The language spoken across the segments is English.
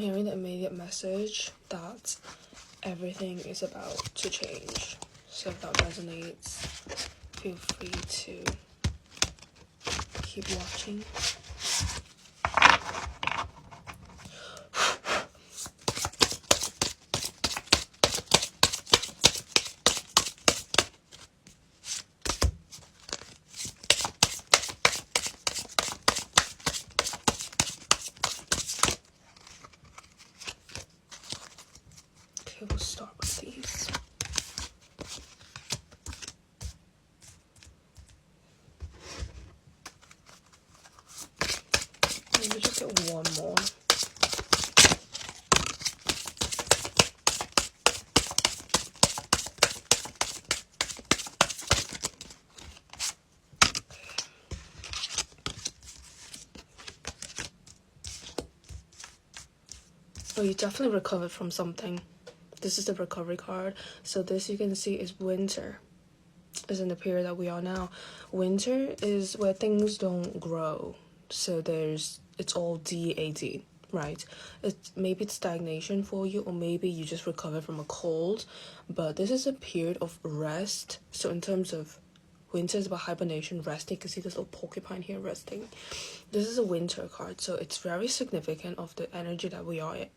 hearing the immediate message that everything is about to change. So if that resonates, feel free to keep watching. Okay, we'll start with these. Maybe just get one more. Oh, you definitely recovered from something. This is the recovery card. So this, you can see, is winter. Is in the period that we are now. Winter is where things don't grow. So it's all DAD, right? Maybe it's stagnation for you, or maybe you just recovered from a cold. But this is a period of rest. So in terms of winter, is about hibernation, resting. You can see this little porcupine here resting. This is a winter card, so it's very significant of the energy that we are in.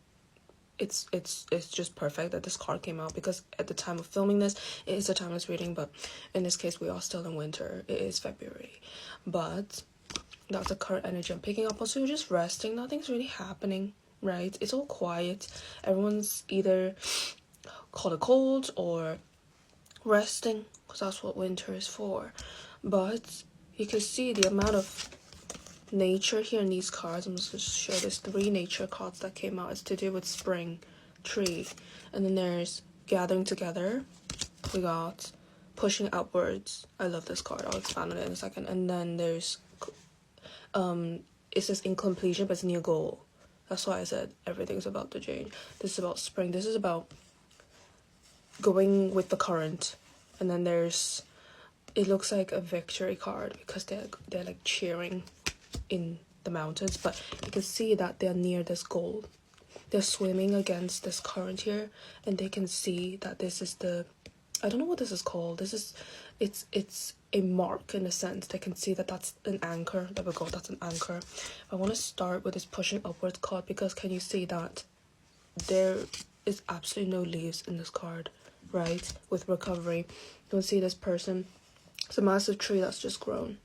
It's just perfect that this card came out, because at the time of filming this, it is a timeless reading, but in this case we are still in winter. It is February, but that's the current energy I'm picking up on. So you're just resting, nothing's really happening, right? It's all quiet. Everyone's either caught a cold or resting, because that's what winter is for. But you can see the amount of nature here in these cards. I'm just going to show this 3 nature cards that came out. It's to do with spring, tree, and then there's gathering together. We got pushing outwards. I love this card. I'll expand on it in a second. And then there's it says incompletion, but it's near goal. That's why I said everything's about to change. This is about spring. This is about going with the current. And then there's, it looks like a victory card, because they're like cheering in the mountains, but you can see that they're near this goal. They're swimming against this current here, and they can see that this is the, I don't know what this is called. This is, it's a mark in a sense. They can see that that's an anchor. There we go, that's an anchor. I want to start with this pushing upwards card, because can you see that there is absolutely no leaves in this card, right? With recovery, you can see this person. It's a massive tree that's just grown.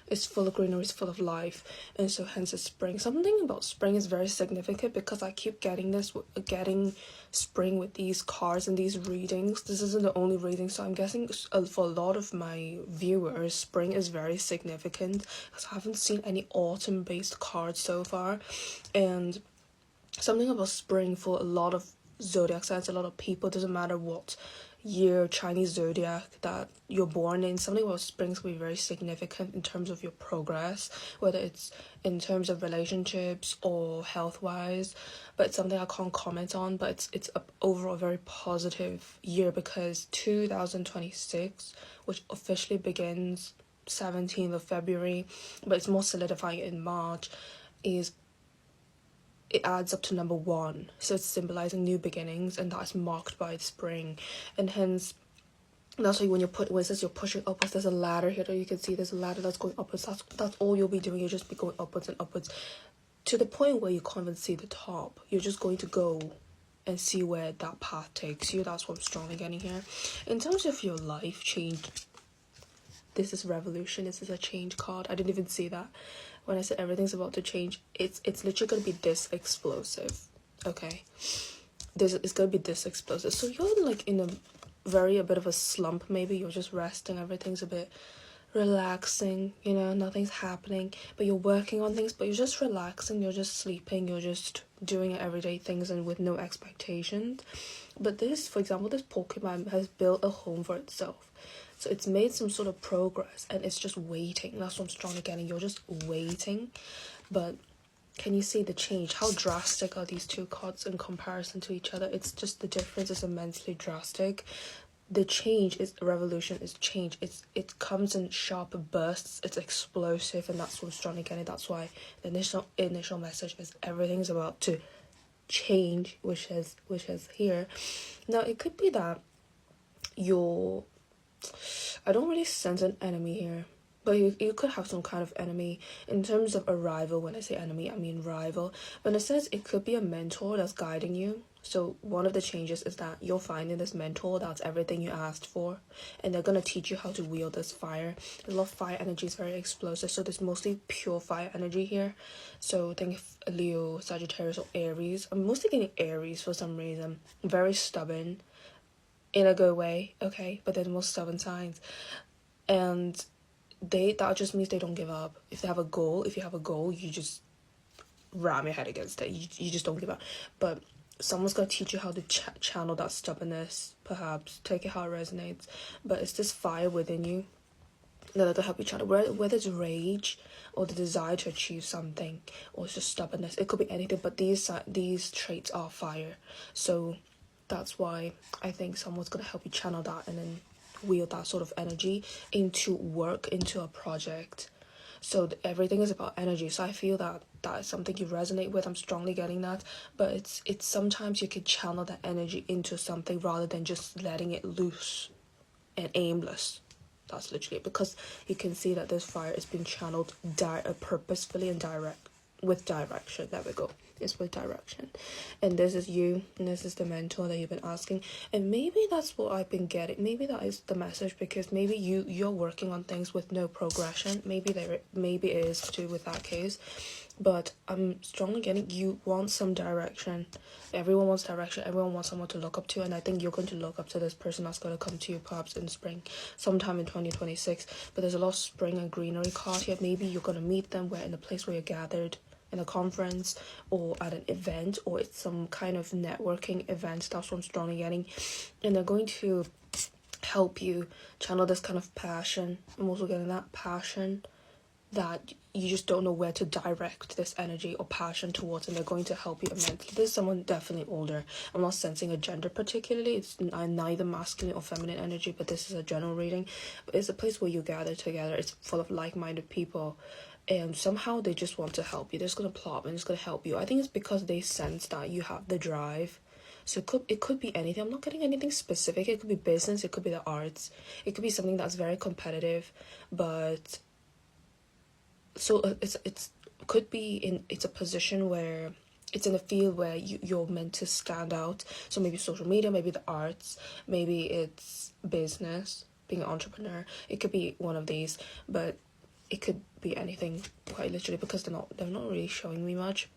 It's full of greenery, it's full of life, and so hence it's spring. Something about spring is very significant, because I keep getting spring with these cards and these readings. This isn't the only reading, so I'm guessing for a lot of my viewers, spring is very significant, because I haven't seen any autumn based cards so far. And something about spring for a lot of zodiac signs, a lot of people, doesn't matter what year Chinese zodiac that you're born in, something about springs will be very significant in terms of your progress, whether it's in terms of relationships or health wise. But it's something I can't comment on, but it's a overall very positive year, because 2026, which officially begins 17th of February, but it's more solidifying in March, it adds up to number 1, so it's symbolizing new beginnings, and that's marked by spring. And hence, that's why when it says you're pushing upwards, there's a ladder here that you can see. There's a ladder that's going upwards. That's all you'll be doing. You'll just be going upwards and upwards, to the point where you can't even see the top. You're just going to go and see where that path takes you. That's what I'm strongly getting here. In terms of your life change, this is revolution. This is a change card. I didn't even see that when I said everything's about to change. It's literally gonna be this explosive. Okay, it's gonna be this explosive. So you're like in a bit of a slump. Maybe you're just resting. Everything's a bit relaxing. You know, nothing's happening, but you're working on things. But you're just relaxing. You're just sleeping. You're just doing everyday things and with no expectations. But this, for example, this Pokemon has built a home for itself. So it's made some sort of progress, and it's just waiting. That's what I'm strongly getting. You're just waiting. But can you see the change? How drastic are these 2 cards in comparison to each other? It's just, the difference is immensely drastic. The change is revolution, is change. It comes in sharp bursts. It's explosive, and that's what I'm strongly getting. That's why the initial message is everything's about to change, which is here. Now it could be that you're, I don't really sense an enemy here, but you could have some kind of enemy. In terms of a rival, when I say enemy, I mean rival. When it says it could be a mentor that's guiding you. So one of the changes is that you're finding this mentor that's everything you asked for, and they're going to teach you how to wield this fire. A lot of fire energy is very explosive, so there's mostly pure fire energy here. So think of Leo, Sagittarius, or Aries. I'm mostly getting Aries for some reason. Very stubborn in a good way, okay? But they're the most stubborn signs. And that just means they don't give up. If you have a goal, you just ram your head against it. You just don't give up. But someone's gonna teach you how to channel that stubbornness, perhaps take it how it resonates. But it's this fire within you that will help you channel, whether it's rage or the desire to achieve something, or it's just stubbornness. It could be anything, but these traits are fire. So that's why I think someone's gonna help you channel that and then wield that sort of energy into work, into a project. So everything is about energy. So I feel that that is something you resonate with. I'm strongly getting that. But it's sometimes you can channel that energy into something rather than just letting it loose and aimless. That's literally it. Because you can see that this fire is being channeled purposefully and with direction. There we go. It's with direction. And this is you, and this is the mentor that you've been asking. And maybe that's what I've been getting. Maybe that is the message, because maybe you're working on things with no progression. Maybe it is to do with that case. But I'm strongly getting you want some direction. Everyone wants direction. Everyone wants someone to look up to, and I think you're going to look up to this person that's going to come to you perhaps in spring, sometime in 2026. But there's a lot of spring and greenery card here. Maybe you're going to meet them in a place where you're gathered, in a conference or at an event, or it's some kind of networking event. That's what I'm strongly getting. And they're going to help you channel this kind of passion. I'm also getting that passion that you just don't know where to direct this energy or passion towards, and they're going to help you immensely. This is someone definitely older. I'm not sensing a gender particularly. It's neither masculine or feminine energy, but this is a general reading. But it's a place where you gather together. It's full of like-minded people, and somehow they just want to help you. They're just going to plop and it's going to help you. I think it's because they sense that you have the drive. So it could be anything. I'm not getting anything specific. It could be business. It could be the arts. It could be something that's very competitive, but so it's could be it's a position where it's in a field where you're meant to stand out. So maybe social media, maybe the arts, maybe it's business, being an entrepreneur. It could be one of these, but it could be anything quite literally, because they're not really showing me much.